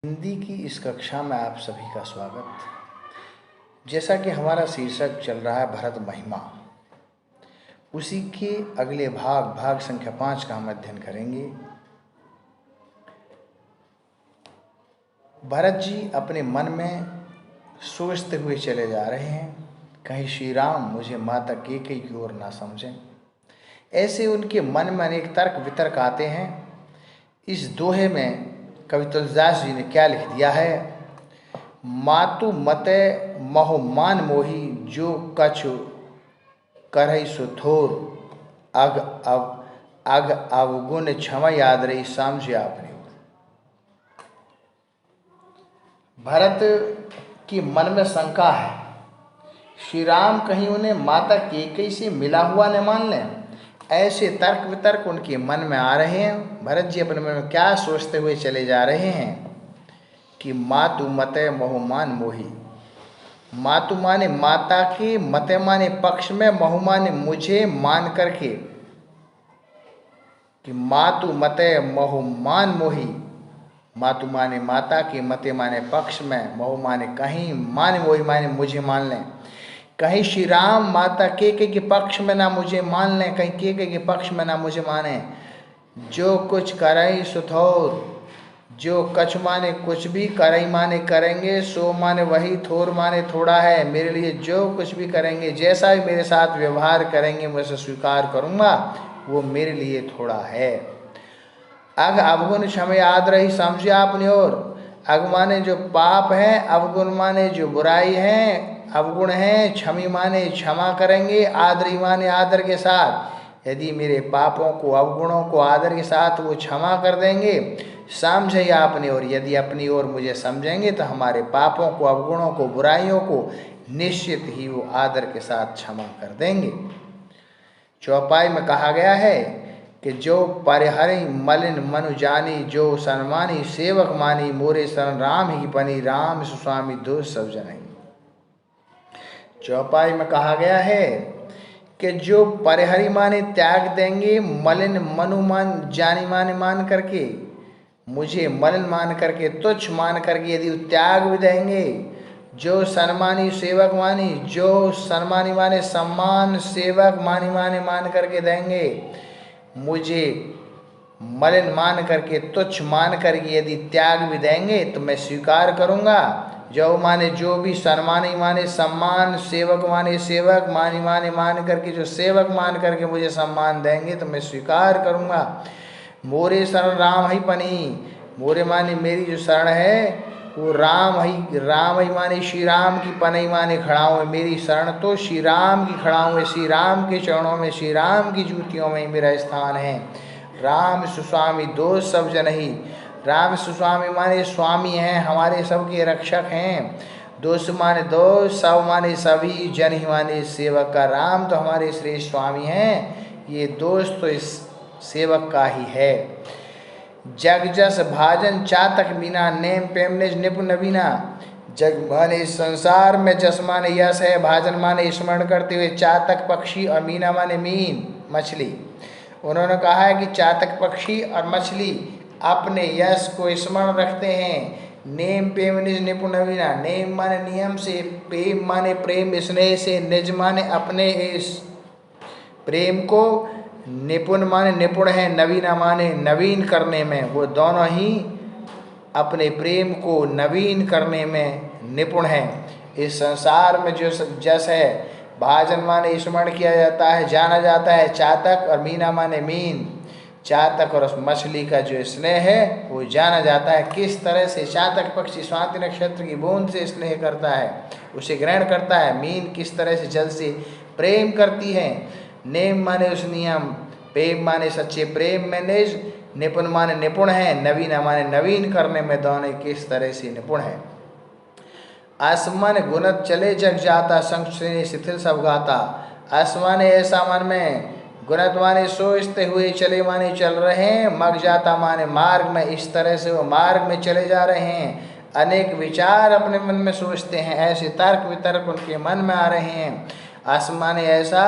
हिंदी की इस कक्षा में आप सभी का स्वागत। जैसा कि हमारा शीर्षक चल रहा है भरत महिमा, उसी के अगले भाग संख्या 5 का हम अध्ययन करेंगे। भरत जी अपने मन में सोचते हुए चले जा रहे हैं, कहीं श्री राम मुझे माता कैकेयी की ओर ना समझें। ऐसे उनके मन में अनेक तर्क वितर्क आते हैं। इस दोहे में कवि तुलसीदास जी ने क्या लिख दिया है? मातु मते मोह मान मोही, जो कछु करहि सो थोर, अग अवगुण क्षमा याद रही समझे आपने। भरत की मन में शंका है, श्री राम कहीं उन्हें माता कैकेयी से मिला हुआ न मान लें। ऐसे तर्क वितर्क उनके मन में आ रहे हैं। भरत जी अपने मन में क्या सोचते हुए चले जा रहे हैं कि मातु मते मोह मान मोही। मातु माने माता के, मते माने पक्ष में, मोह माने मुझे मान करके, कि मातु मते मोह मान मोही। मातु माने माता के, मते माने पक्ष में, मोह माने कहीं, मान मोही माने मुझे मान लें। कहीं श्री राम माता कैकेयी के पक्ष में ना मुझे मान लें, कहीं कैकेयी के पक्ष में ना मुझे माने। जो कुछ करई सो थोर, जो कछ माने कुछ भी, करई माने करेंगे, सो माने वही, थोर माने थोड़ा है। मेरे लिए जो कुछ भी करेंगे, जैसा भी मेरे साथ व्यवहार करेंगे, मैं उसे स्वीकार करूँगा, वो मेरे लिए थोड़ा है। अग अवगुण क्षमा याद रही समझे आपने ओर। अग माने जो पाप है, अवगुण माने जो बुराई है, अवगुण है, क्षमी माने क्षमा करेंगे, आदरी माने आदर के साथ। यदि मेरे पापों को, अवगुणों को आदर के साथ वो क्षमा कर देंगे, समझे आपने ओर। यदि अपनी ओर मुझे समझेंगे तो हमारे पापों को, अवगुणों को, बुराइयों को निश्चित ही वो आदर के साथ क्षमा कर देंगे। चौपाई में कहा गया है कि जो परिहरि मलिन मनु जानी, जो सन्मानी सेवक मानी, मोरे शरण राम ही पनी, राम सुस्वामी दोष सब जनई। चौपाई में कहा गया है कि जो परिहरि माने त्याग देंगे, मलिन मनु मान जानी माने मान करके, मुझे मलिन मान करके, तुच्छ मान करके यदि त्याग भी देंगे, जो सन्मानी सेवक मानी, जो सन्मानी माने सम्मान, सेवक मानी माने मान करके देंगे, मुझे मलिन मान करके, तुच्छ मान करके यदि त्याग भी देंगे तो मैं स्वीकार करूँगा। जो माने जो भी, सन्मानी माने सम्मान, सेवक माने सेवक, मानी माने मान करके, जो सेवक मान करके मुझे सम्मान देंगे तो मैं स्वीकार करूँगा। मोरे शरण राम ही पनी, मोरे माने मेरी जो शरण है वो राम ही माने श्री राम की, पनई माने खड़ा हूँ। मेरी शरण तो श्री राम की खड़ा हूँ, श्री राम के चरणों में, श्री राम की जूतियों में मेरा स्थान है। राम सुस्वामी दोष सब जनहि, राम सुस्वामी माने स्वामी हैं, हमारे सबके रक्षक हैं। दोष माने दोष, सब माने सभी, जन ही माने सेवक का। राम तो हमारे श्रेष्ठ स्वामी हैं, ये दोष तो इस सेवक का ही है। जग जस भाजन चातक मीना, नेम प्रेम निज निपुण नवीना। जग माने संसार में, जस माने यश है, भाजन माने स्मरण करते हुए, चातक पक्षी और मीना माने मीन मछली। उन्होंने कहा है कि चातक पक्षी और मछली अपने यश को स्मरण रखते हैं। नेम प्रेम निज निपुण नवीना, नेम माने नियम से, प्रेम माने प्रेम स्नेह से, निज माने अपने इस प्रेम को, निपुण माने निपुण है, नवीना माने नवीन करने में। वो दोनों ही अपने प्रेम को नवीन करने में निपुण हैं। इस संसार में जो जस है, भाजन माने स्मरण किया जाता है, जाना जाता है, चातक और मीना माने मीन। चातक और उस मछली का जो स्नेह है वो जाना जाता है। किस तरह से चातक पक्षी स्वाति नक्षत्र की बूंद से स्नेह करता है, उसे ग्रहण करता है। मीन किस तरह से जल से प्रेम करती है। नेम माने उस नियम, प्रेम माने सच्चे प्रेम में निज, निपुण माने निपुण है, नवीना माने नवीन करने में, दोनों किस तरह से निपुण है। आसमान गुणत चले जग जाता, संग श्रेणी शिथिल सब गाता। आसमाने ऐसा मन में, गुणत माने सोचते हुए, चले माने चल रहे हैं, मग जाता माने मार्ग में, इस तरह से वो मार्ग में चले जा रहे हैं। अनेक विचार अपने मन में सोचते हैं, ऐसे तर्क वितर्क उनके मन में आ रहे हैं। आसमाने ऐसा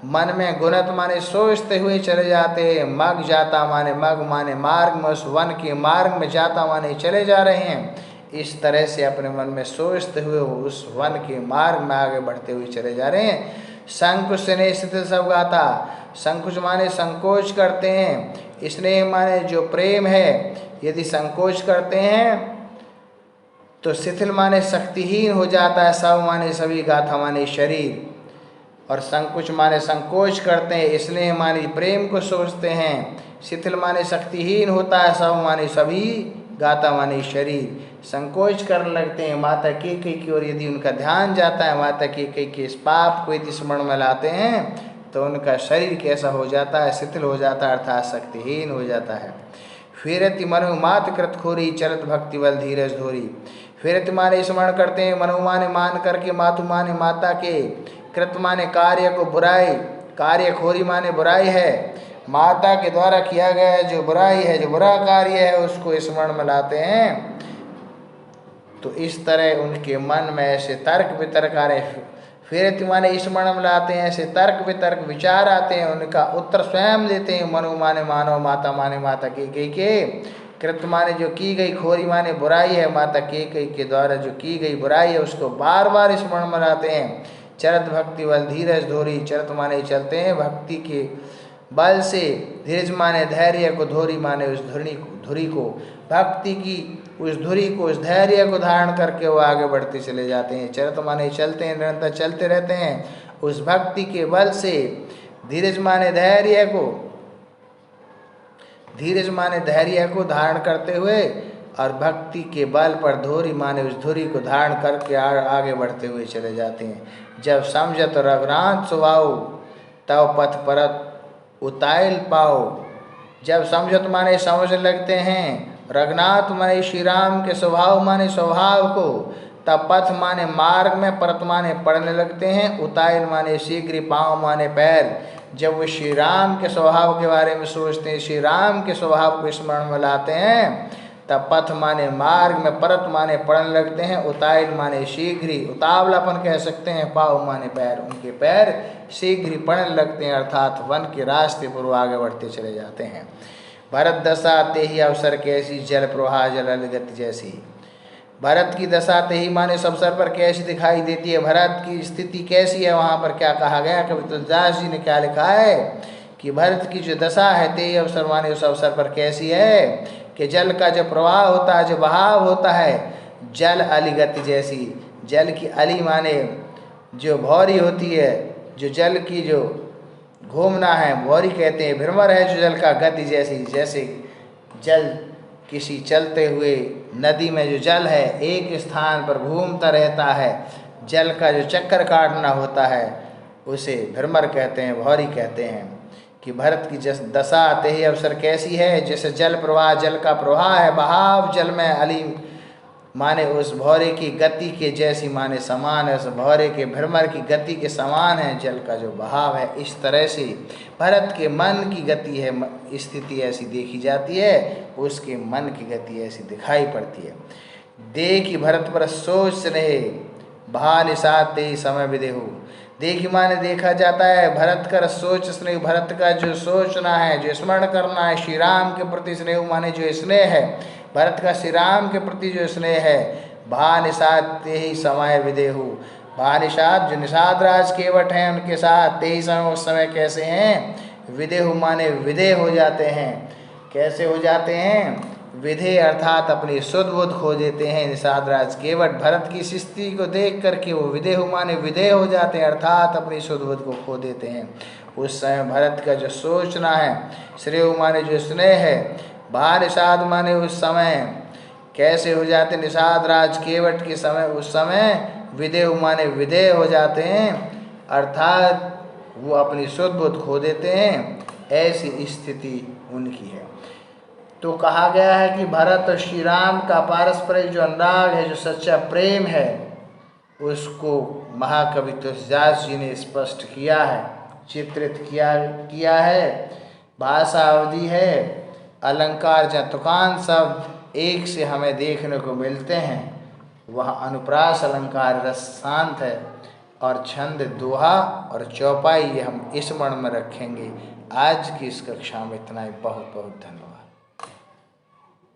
मन में गुणत माने सोचते हुए चले जाते हैं। मग जाता माने मग माने मार्ग में, उस वन के मार्ग में जाता माने चले जा रहे हैं। इस तरह से अपने मन में सोचते हुए उस वन के मार्ग में आगे बढ़ते हुए चले जा रहे हैं। संकुच स्नेह शिथिल सब गाथा। संकुच माने संकोच करते हैं, स्नेह माने जो प्रेम है, यदि संकोच करते हैं तो शिथिल माने शक्तिहीन हो जाता है। सब माने सभी, गाथा माने शरीर, और संकुच माने संकोच करते हैं, स्नेह माने प्रेम को सोचते हैं, शिथिल माने शक्तिहीन होता है, सब माने सभी, गाथा माने शरीर। संकोच करने लगते हैं माता कैकेयी की ओर, यदि उनका ध्यान जाता है माता कैकेयी के इस पाप को यदि स्मरण में लाते हैं तो उनका शरीर कैसा हो जाता है, शिथिल हो जाता है, अर्थात शक्तिहीन हो जाता है। फिरति मनु मात कृत खोरी, चलत भक्ति बल धीरज धोरी। फिरति माने स्मरण करते हैं, मनु माने मान करके, मातु माने माता के, कृत माने कार्य को, बुराई, कार्य खोरी माने बुराई है, माता के द्वारा किया गया जो बुराई है, जो बुरा कार्य है, उसको स्मरण में लाते हैं। तो इस तरह उनके मन में ऐसे तर्क वितर्क आ रहे। फिर माने स्मरण में लाते हैं, ऐसे तर्क वितर्क विचार आते हैं, उनका उत्तर स्वयं देते हैं। मनु माने मानव, माता माने माता कैकेयी के, कृत माने जो की गई, खोरी माने बुराई है, माता कैकेयी के द्वारा जो की गई बुराई है उसको बार बार स्मरण में लाते हैं। चरत भक्ति बल धीरज धोरी, चरत माने चलते हैं भक्ति के बल से, धीरज माने धैर्य को, धोरी माने उस धुरी को, भक्ति की उस धुरी को, उस धैर्य को धारण करके वो आगे बढ़ते चले जाते हैं। चरत माने चलते हैं, निरंतर चलते रहते हैं उस भक्ति के बल से। धीरज माने धैर्य को, धीरज माने धैर्य को धारण करते हुए, और भक्ति के बल पर धोरी माने उस धुरी को धारण करके आगे बढ़ते हुए चले जाते हैं। जब समझत रघुनाथ स्वभाव, तब पथ परत उताइल पाओ। जब समझत माने समझने लगते हैं, रघुनाथ माने श्री राम के स्वभाव माने स्वभाव को, तब पथ माने मार्ग में, परत माने पढ़ने लगते हैं, उताइल माने शीघ्र, पाँव माने पैर। जब वो श्री राम के स्वभाव के बारे में सोचते हैं, श्री राम के स्वभाव को स्मरण में लाते हैं, तब पथ माने मार्ग में, परत माने पढ़ने लगते हैं, उताइल माने शीघ्र, उतावलापन कह सकते हैं, पाँव माने पैर, उनके पैर शीघ्र पढ़ने लगते हैं, अर्थात वन के रास्ते पर वो आगे बढ़ते चले जाते हैं। भरत दशा तेहि अवसर कैसी, जल प्रवाह जल गति जैसी। भरत की दशा तेहि माने इस अवसर पर कैसी दिखाई देती है, भरत की स्थिति कैसी है, वहाँ पर क्या कहा गया, कवि तुलसीदास जी ने क्या लिखा है कि भरत की जो दशा है, तेहि अवसर माने उस अवसर पर कैसी है कि जल का जो प्रवाह होता है, जो बहाव होता है, जल अली गति जैसी। जल की अली माने जो भौरी होती है, जो जल की जो घूमना है, भौरी कहते हैं, भ्रमर है जो जल का, गति जैसी, जैसे जल किसी चलते हुए नदी में जो जल है एक स्थान पर घूमता रहता है, जल का जो चक्कर काटना होता है उसे भ्रमर कहते हैं, भौरी कहते हैं। कि भरत की जस दशा तेहि अवसर कैसी है, जैसे जल प्रवाह, जल का प्रवाह है, बहाव जल में, अली माने उस भौरे की गति के जैसी माने समान है, उस भौरे के भ्रमर की गति के समान है जल का जो बहाव है। इस तरह से भरत के मन की गति है, स्थिति ऐसी देखी जाती है, उसके मन की गति ऐसी दिखाई पड़ती है। देखी भरत पर सोच रहे, भा निषाद तेहि समय विदेहु। देखी माने देखा जाता है, भरत का सोच स्नेह, भरत का जो सोचना है, जो स्मरण करना है, श्री राम के प्रति स्नेह माने जो स्नेह है, भरत का श्री राम के प्रति जो स्नेह है, भा निषाद तेहि समय विदेहु। भा निषाद जो निषाद राज केवट हैं उनके साथ, तेहि समय उस समय कैसे हैं, विदेहु माने विदेह हो जाते हैं। कैसे हो जाते हैं, विधेय अर्थात अपनी शुद्ध बुद्ध खो देते हैं। निषाद राज केवट भरत की स्थिति को देख करके वो विदेह माने विधेय हो जाते हैं, अर्थात अपनी शुद्ध बुद्ध को खो देते हैं। उस समय भरत का जो सोचना है, श्रेय माने जो स्नेह है, भा निषाद माने उस समय कैसे हो जाते, निषाद राज केवट के समय उस समय विदेह माने विधेय हो जाते हैं, अर्थात वो अपनी शुद्ध बुद्ध खो देते हैं। ऐसी स्थिति उनकी है। तो कहा गया है कि भरत और श्री राम का पारस्परिक जो अनुराग है, जो सच्चा प्रेम है, उसको महाकवि तुलसीदास जी ने स्पष्ट किया है, चित्रित किया है। भाषा अवधि है, अलंकार जहाँ तुकान शब्द एक से हमें देखने को मिलते हैं, वह अनुप्रास अलंकार रस शांत है, और छंद, दोहा और चौपाई ये हम स्मरण में रखेंगे। आज की इस कक्षा में इतना ही। बहुत बहुत धन्यवाद।